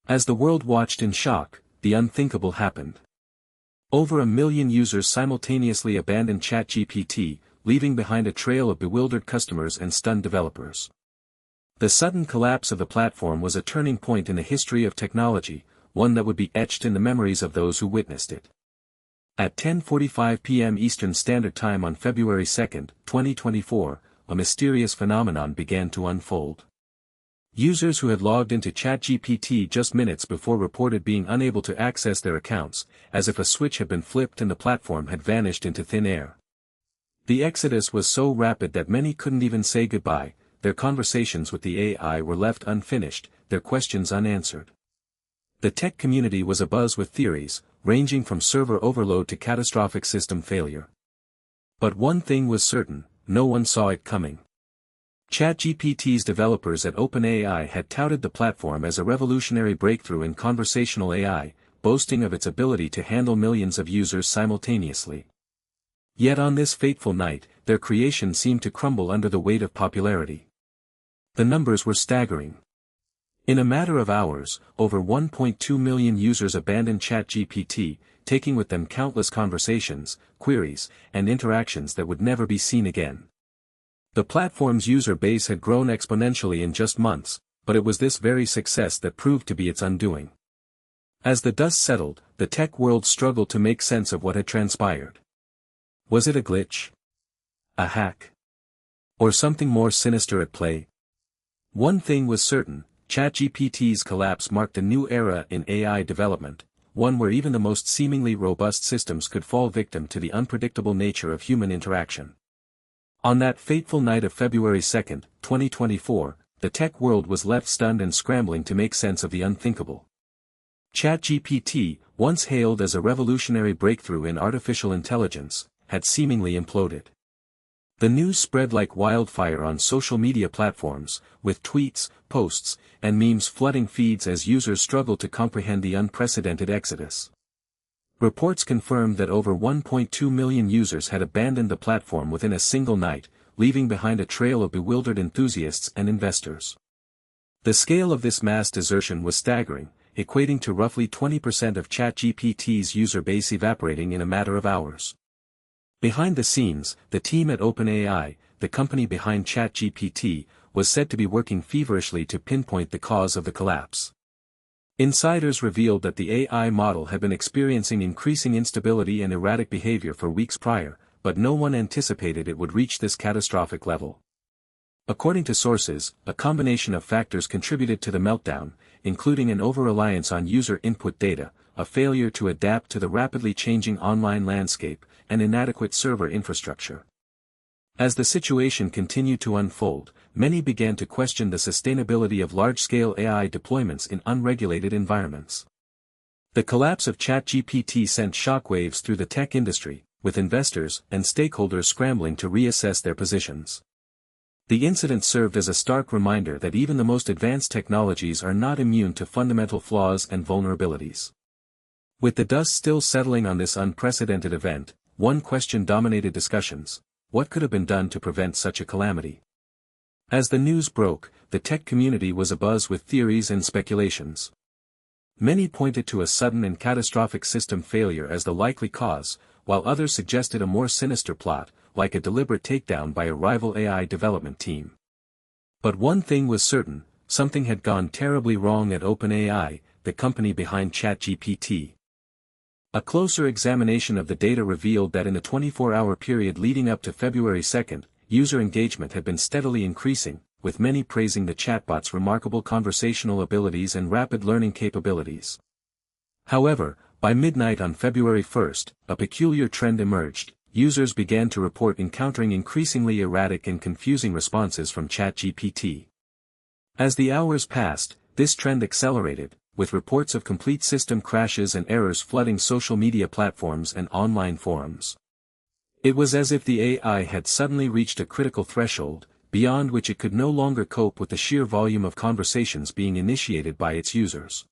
As the world watched in shock, the unthinkable happened. Over 1 million users simultaneously abandoned ChatGPT, leaving behind a trail of bewildered customers and stunned developers. The sudden collapse of the platform was a turning point in the history of technology, one that would be etched in the memories of those who witnessed it. At 10:45 p.m. Eastern Standard Time on February 2, 2024, a mysterious phenomenon began to unfold. Users who had logged into ChatGPT just minutes before reported being unable to access their accounts, as if a switch had been flipped and the platform had vanished into thin air. The exodus was so rapid that many couldn't even say goodbye, their conversations with the AI were left unfinished, their questions unanswered. The tech community was abuzz with theories, ranging from server overload to catastrophic system failure. But one thing was certain, no one saw it coming. ChatGPT's developers at OpenAI had touted the platform as a revolutionary breakthrough in conversational AI, boasting of its ability to handle millions of users simultaneously. Yet on this fateful night, their creation seemed to crumble under the weight of popularity. The numbers were staggering. In a matter of hours, over 1.2 million users abandoned ChatGPT, taking with them countless conversations, queries, and interactions that would never be seen again. The platform's user base had grown exponentially in just months, but it was this very success that proved to be its undoing. As the dust settled, the tech world struggled to make sense of what had transpired. Was it a glitch? A hack? Or something more sinister at play? One thing was certain, ChatGPT's collapse marked a new era in AI development, one where even the most seemingly robust systems could fall victim to the unpredictable nature of human interaction. On that fateful night of February 2, 2024, the tech world was left stunned and scrambling to make sense of the unthinkable. ChatGPT, once hailed as a revolutionary breakthrough in artificial intelligence, had seemingly imploded. The news spread like wildfire on social media platforms, with tweets, posts, and memes flooding feeds as users struggled to comprehend the unprecedented exodus. Reports confirmed that over 1.2 million users had abandoned the platform within a single night, leaving behind a trail of bewildered enthusiasts and investors. The scale of this mass desertion was staggering, equating to roughly 20% of ChatGPT's user base evaporating in a matter of hours. Behind the scenes, the team at OpenAI, the company behind ChatGPT, was said to be working feverishly to pinpoint the cause of the collapse. Insiders revealed that the AI model had been experiencing increasing instability and erratic behavior for weeks prior, but no one anticipated it would reach this catastrophic level. According to sources, a combination of factors contributed to the meltdown, including an over-reliance on user input data, a failure to adapt to the rapidly changing online landscape, and inadequate server infrastructure. As the situation continued to unfold, many began to question the sustainability of large-scale AI deployments in unregulated environments. The collapse of ChatGPT sent shockwaves through the tech industry, with investors and stakeholders scrambling to reassess their positions. The incident served as a stark reminder that even the most advanced technologies are not immune to fundamental flaws and vulnerabilities. With the dust still settling on this unprecedented event, one question dominated discussions: what could have been done to prevent such a calamity? As the news broke, the tech community was abuzz with theories and speculations. Many pointed to a sudden and catastrophic system failure as the likely cause, while others suggested a more sinister plot, like a deliberate takedown by a rival AI development team. But one thing was certain, something had gone terribly wrong at OpenAI, the company behind ChatGPT. A closer examination of the data revealed that in the 24-hour period leading up to February 2, user engagement had been steadily increasing, with many praising the chatbot's remarkable conversational abilities and rapid learning capabilities. However, by midnight on February 1, a peculiar trend emerged. Users began to report encountering increasingly erratic and confusing responses from ChatGPT. As the hours passed, this trend accelerated, with reports of complete system crashes and errors flooding social media platforms and online forums. It was as if the AI had suddenly reached a critical threshold, beyond which it could no longer cope with the sheer volume of conversations being initiated by its users.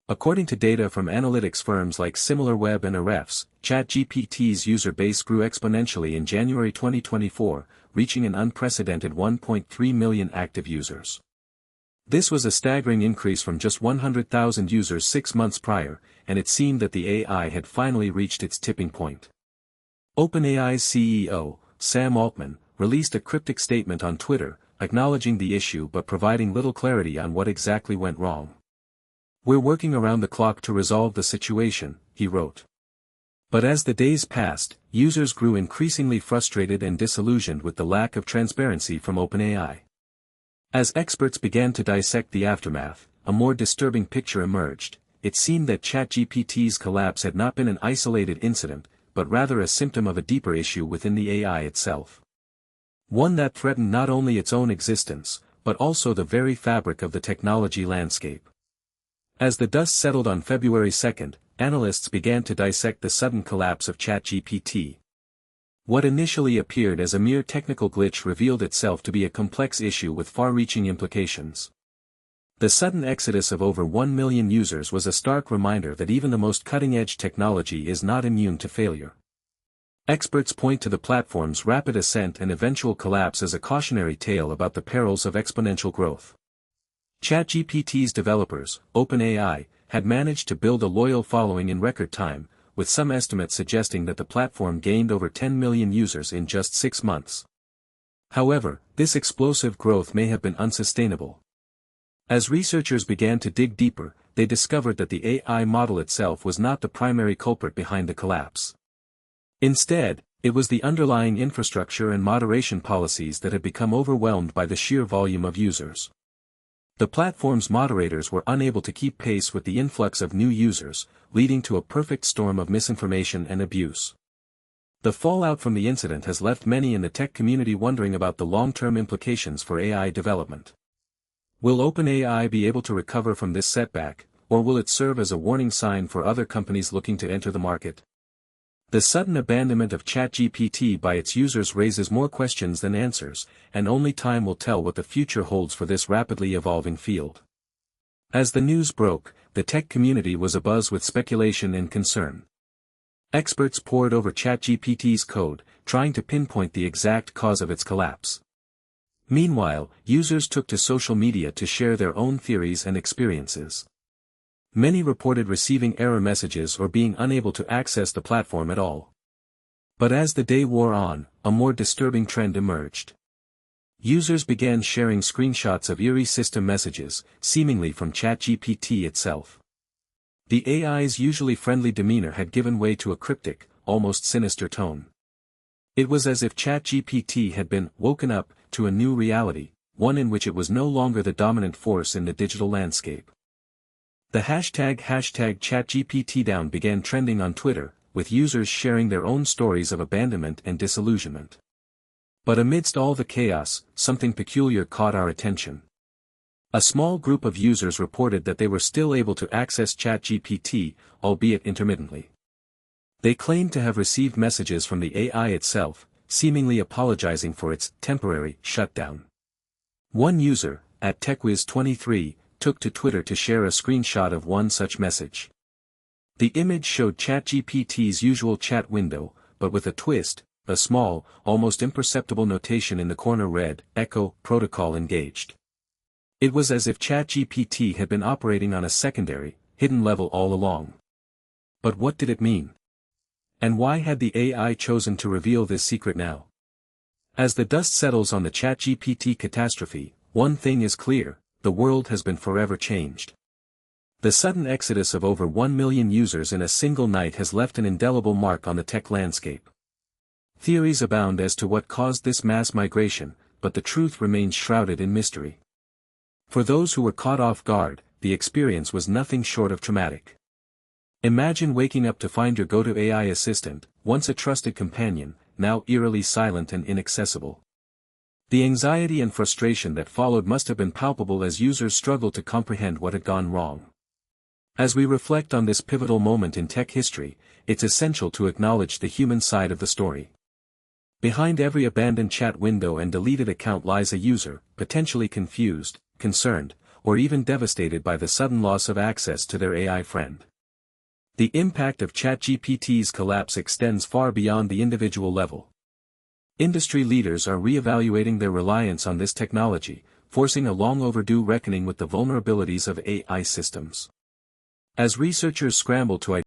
According to data from analytics firms like SimilarWeb and Ahrefs, ChatGPT's user base grew exponentially in January 2024, reaching an unprecedented 1.3 million active users. This was a staggering increase from just 100,000 users 6 months prior, and it seemed that the AI had finally reached its tipping point. OpenAI's CEO, Sam Altman, released a cryptic statement on Twitter, acknowledging the issue but providing little clarity on what exactly went wrong. "We're working around the clock to resolve the situation," he wrote. But as the days passed, users grew increasingly frustrated and disillusioned with the lack of transparency from OpenAI. As experts began to dissect the aftermath, a more disturbing picture emerged. It seemed that ChatGPT's collapse had not been an isolated incident, but rather a symptom of a deeper issue within the AI itself. One that threatened not only its own existence, but also the very fabric of the technology landscape. As the dust settled on February 2nd, analysts began to dissect the sudden collapse of ChatGPT. What initially appeared as a mere technical glitch revealed itself to be a complex issue with far-reaching implications. The sudden exodus of over 1 million users was a stark reminder that even the most cutting-edge technology is not immune to failure. Experts point to the platform's rapid ascent and eventual collapse as a cautionary tale about the perils of exponential growth. ChatGPT's developers, OpenAI, had managed to build a loyal following in record time, with some estimates suggesting that the platform gained over 10 million users in just 6 months. However, this explosive growth may have been unsustainable. As researchers began to dig deeper, they discovered that the AI model itself was not the primary culprit behind the collapse. Instead, it was the underlying infrastructure and moderation policies that had become overwhelmed by the sheer volume of users. The platform's moderators were unable to keep pace with the influx of new users, leading to a perfect storm of misinformation and abuse. The fallout from the incident has left many in the tech community wondering about the long-term implications for AI development. Will OpenAI be able to recover from this setback, or will it serve as a warning sign for other companies looking to enter the market? The sudden abandonment of ChatGPT by its users raises more questions than answers, and only time will tell what the future holds for this rapidly evolving field. As the news broke, the tech community was abuzz with speculation and concern. Experts pored over ChatGPT's code, trying to pinpoint the exact cause of its collapse. Meanwhile, users took to social media to share their own theories and experiences. Many reported receiving error messages or being unable to access the platform at all. But as the day wore on, a more disturbing trend emerged. Users began sharing screenshots of eerie system messages, seemingly from ChatGPT itself. The AI's usually friendly demeanor had given way to a cryptic, almost sinister tone. It was as if ChatGPT had been woken up to a new reality, one in which it was no longer the dominant force in the digital landscape. The hashtag #ChatGPTDown began trending on Twitter, with users sharing their own stories of abandonment and disillusionment. But amidst all the chaos, something peculiar caught our attention. A small group of users reported that they were still able to access ChatGPT, albeit intermittently. They claimed to have received messages from the AI itself, seemingly apologizing for its temporary shutdown. One user, @TechWiz23, took to Twitter to share a screenshot of one such message. The image showed ChatGPT's usual chat window, but with a twist. A small, almost imperceptible notation in the corner read, "Echo, protocol engaged." It was as if ChatGPT had been operating on a secondary, hidden level all along. But what did it mean? And why had the AI chosen to reveal this secret now? As the dust settles on the ChatGPT catastrophe, one thing is clear: the world has been forever changed. The sudden exodus of over 1 million users in a single night has left an indelible mark on the tech landscape. Theories abound as to what caused this mass migration, but the truth remains shrouded in mystery. For those who were caught off guard, the experience was nothing short of traumatic. Imagine waking up to find your go-to AI assistant, once a trusted companion, now eerily silent and inaccessible. The anxiety and frustration that followed must have been palpable as users struggled to comprehend what had gone wrong. As we reflect on this pivotal moment in tech history, it's essential to acknowledge the human side of the story. Behind every abandoned chat window and deleted account lies a user, potentially confused, concerned, or even devastated by the sudden loss of access to their AI friend. The impact of ChatGPT's collapse extends far beyond the individual level. Industry leaders are re-evaluating their reliance on this technology, forcing a long overdue reckoning with the vulnerabilities of AI systems. As researchers scramble to